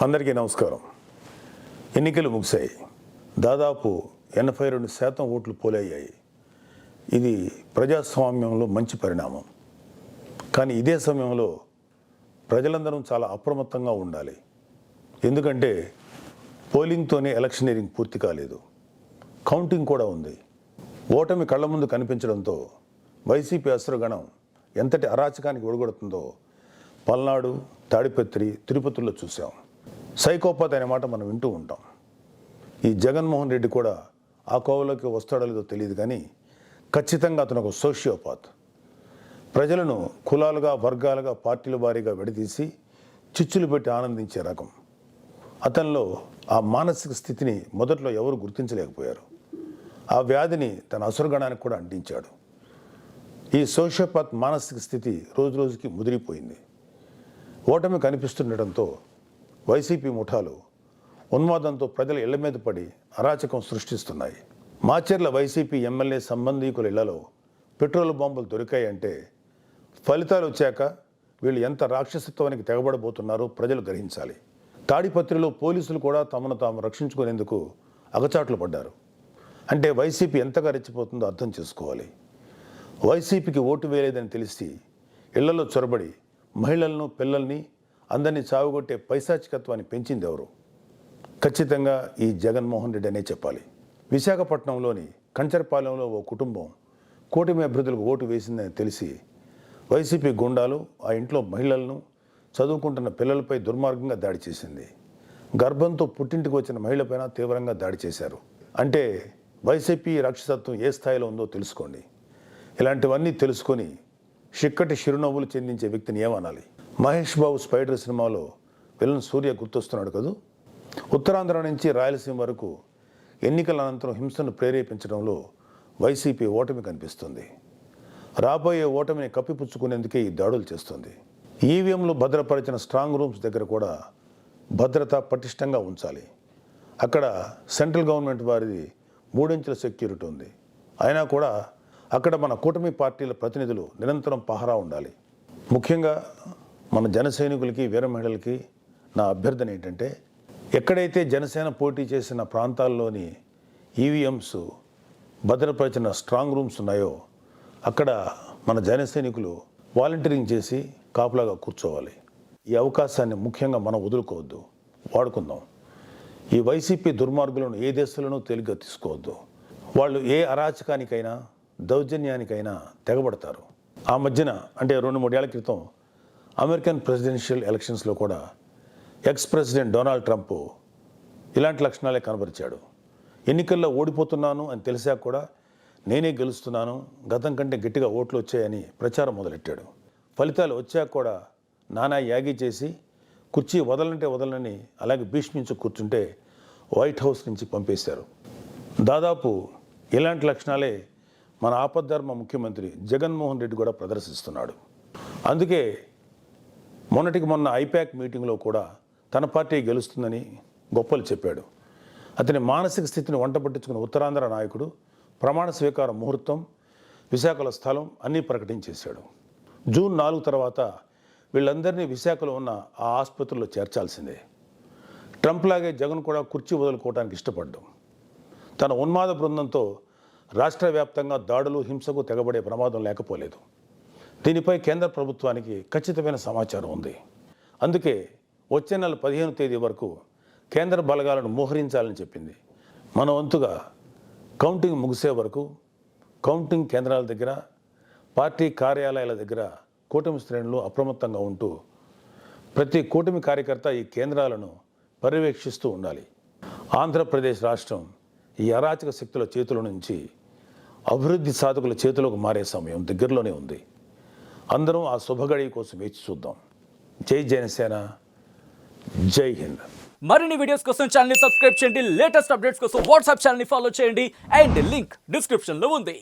అందరికీ నమస్కారం. ఎన్నికలు ముగిశాయి. దాదాపు 82% ఓట్లు పోలయ్యాయి. ఇది ప్రజాస్వామ్యంలో మంచి పరిణామం. కానీ ఇదే సమయంలో ప్రజలందరం చాలా అప్రమత్తంగా ఉండాలి. ఎందుకంటే పోలింగ్తోనే ఎలక్షనీరింగ్ పూర్తి కాలేదు, కౌంటింగ్ కూడా ఉంది. ఓటమి కళ్ళ ముందు కనిపించడంతో వైసీపీ అసురగణం ఎంతటి అరాచకానికి ఒడిగొడుతుందో పల్నాడు, తాడిపత్రి, తిరుపతిలో చూసాం. సైకోపాత్ అనే మాట మనం వింటూ ఉంటాం. ఈ జగన్మోహన్ రెడ్డి కూడా ఆ కోవలోకి వస్తాడో లేదో తెలియదు, కానీ ఖచ్చితంగా అతను ఒక సోషియోపాత్. ప్రజలను కులాలుగా, వర్గాలుగా, పార్టీల వారీగా విడదీసి చిచ్చులు పెట్టి ఆనందించే రకం. అతనిలో ఆ మానసిక స్థితిని మొదట్లో ఎవరు గుర్తించలేకపోయారు. ఆ వ్యాధిని తన అసురగణానికి కూడా అంటించాడు. ఈ సోషియోపాత్ మానసిక స్థితి రోజు రోజుకి ముదిరిపోయింది. ఓటమి కనిపిస్తుండటంతో వైసీపీ ముఠాలు ఉన్మాదంతో ప్రజల ఇళ్ల మీద పడి అరాచకం సృష్టిస్తున్నాయి. మాచర్ల వైసీపీ ఎమ్మెల్యే సంబంధీకుల ఇళ్లలో పెట్రోల్ బాంబులు దొరికాయంటే ఫలితాలు వచ్చాక వీళ్ళు ఎంత రాక్షసత్వానికి తెగబడబోతున్నారో ప్రజలు గ్రహించాలి. తాడిపత్రిలో పోలీసులు కూడా తమను తాము రక్షించుకునేందుకు అగచాట్లు పడ్డారు. అంటే వైసీపీ ఎంతగా రెచ్చిపోతుందో అర్థం చేసుకోవాలి. వైసీపీకి ఓటు వేయలేదని తెలిసి ఇళ్లలో చొరబడి మహిళలను, పిల్లల్ని అందరినీ చావుగొట్టే పైశాచికత్వాన్ని పెంచింది ఎవరు? ఖచ్చితంగా ఈ జగన్మోహన్ రెడ్డి అనే చెప్పాలి. విశాఖపట్నంలోని కంచరపాలెంలో ఓ కుటుంబం కూటమి అభ్యర్థులకు ఓటు వేసిందని తెలిసి వైసీపీ గుండాలు ఆ ఇంట్లో మహిళలను, చదువుకుంటున్న పిల్లలపై దుర్మార్గంగా దాడి చేసింది. గర్భంతో పుట్టింటికి వచ్చిన మహిళపైన తీవ్రంగా దాడి చేశారు. అంటే వైసీపీ రాక్షసత్వం ఏ స్థాయిలో ఉందో తెలుసుకోండి. ఇలాంటివన్నీ తెలుసుకొని చిక్కటి చిరునవ్వులు చెందించే వ్యక్తిని ఏమనాలి? మహేష్ బాబు స్పైడర్ సినిమాలో విలన్ సూర్య గుర్తొస్తున్నాడు కదూ. ఉత్తరాంధ్ర నుంచి రాయలసీమ వరకు ఎన్నికల అనంతరం హింసను ప్రేరేపించడంలో వైసీపీ ఓటమి కనిపిస్తుంది. రాబోయే ఓటమిని కప్పిపుచ్చుకునేందుకే ఈ దాడులు చేస్తుంది. ఈవీఎంలు భద్రపరిచిన స్ట్రాంగ్ రూమ్స్ దగ్గర కూడా భద్రత పటిష్టంగా ఉంచాలి. అక్కడ సెంట్రల్ గవర్నమెంట్ వారిది 3 అంచెల సెక్యూరిటీ ఉంది. అయినా కూడా అక్కడ మన కూటమి పార్టీల ప్రతినిధులు నిరంతరం పహరా ఉండాలి. ముఖ్యంగా మన జన సైనికులకి, వీర మహిళలకి నా అభ్యర్థన ఏంటంటే, ఎక్కడైతే జనసేన పోటీ చేసిన ప్రాంతాల్లోని ఈవీఎంస్ భద్రపరిచిన స్ట్రాంగ్ రూమ్స్ ఉన్నాయో అక్కడ మన జన సైనికులు వాలంటీరింగ్ చేసి కాపులాగా కూర్చోవాలి. ఈ అవకాశాన్ని ముఖ్యంగా మనం వదులుకోవద్దు, వాడుకుందాం. ఈ వైసీపీ దుర్మార్గులను ఏ దేశంలోనూ తేలిగ్గా తీసుకోవద్దు. వాళ్ళు ఏ అరాచకానికైనా, దౌర్జన్యానికైనా తెగబడతారు. ఆ మధ్యన అంటే 2-3 ఏళ్ల క్రితం అమెరికన్ ప్రెసిడెన్షియల్ ఎలక్షన్స్లో కూడా ఎక్స్ ప్రెసిడెంట్ డొనాల్డ్ ట్రంప్ ఇలాంటి లక్షణాలే కనబరిచాడు. ఎన్నికల్లో ఓడిపోతున్నాను అని తెలిసాక కూడా నేనే గెలుస్తున్నాను, గతం కంటే గట్టిగా ఓట్లు వచ్చాయని ప్రచారం మొదలెట్టాడు. ఫలితాలు వచ్చాక కూడా నానా యాగి చేసి కుర్చీ వదలంటే వదలని అలాగే భీష్మించి కూర్చుంటే వైట్ హౌస్ నుంచి పంపేశారు. దాదాపు ఇలాంటి లక్షణాలే మన ఆపద్ధర్మ ముఖ్యమంత్రి జగన్మోహన్ రెడ్డి కూడా ప్రదర్శిస్తున్నాడు. అందుకే మొన్నటికి మొన్న ఐపాక్ మీటింగ్లో కూడా తన పార్టీ గెలుస్తుందని గొప్పలు చెప్పాడు. అతని మానసిక స్థితిని వంట పట్టించుకున్న ఉత్తరాంధ్ర నాయకుడు ప్రమాణ స్వీకార ముహూర్తం, విశాఖలో స్థలం అన్నీ ప్రకటించేశాడు. జూన్ 4 తర్వాత వీళ్ళందరినీ విశాఖలో ఉన్న ఆ ఆసుపత్రిలో చేర్చాల్సిందే. ట్రంప్ లాగే జగన్ కూడా కుర్చీ వదులుకోవడానికి ఇష్టపడ్డాం. తన ఉన్మాద బృందంతో రాష్ట్ర వ్యాప్తంగా దాడులు, హింసకు తెగబడే ప్రమాదం లేకపోలేదు. దీనిపై కేంద్ర ప్రభుత్వానికి ఖచ్చితమైన సమాచారం ఉంది. అందుకే వచ్చే నెల 15వ తేదీ వరకు కేంద్ర బలగాలను మోహరించాలని చెప్పింది. మన వంతుగా కౌంటింగ్ ముగిసే వరకు కౌంటింగ్ కేంద్రాల దగ్గర, పార్టీ కార్యాలయాల దగ్గర కూటమి శ్రేణులు అప్రమత్తంగా ఉంటూ ప్రతి కూటమి కార్యకర్త ఈ కేంద్రాలను పర్యవేక్షిస్తూ ఉండాలి. ఆంధ్రప్రదేశ్ రాష్ట్రం ఈ అరాచక శక్తుల చేతుల నుంచి అభివృద్ధి సాధకుల చేతులకు మారే సమయం దగ్గరలోనే ఉంది. అందరం ఆ శుభగడి కోసం వేచి చూద్దాం. జై జనసేన, జై హింద్. మరిన్ని వీడియోస్ కోసం ఛానల్ ని సబ్స్క్రైబ్ చేయండి. లేటెస్ట్ అప్డేట్స్ కోసం వాట్సాప్ ఛానల్ ని ఫాలో చేయండి. అండ్ లింక్ డిస్క్రిప్షన్ లో ఉంది.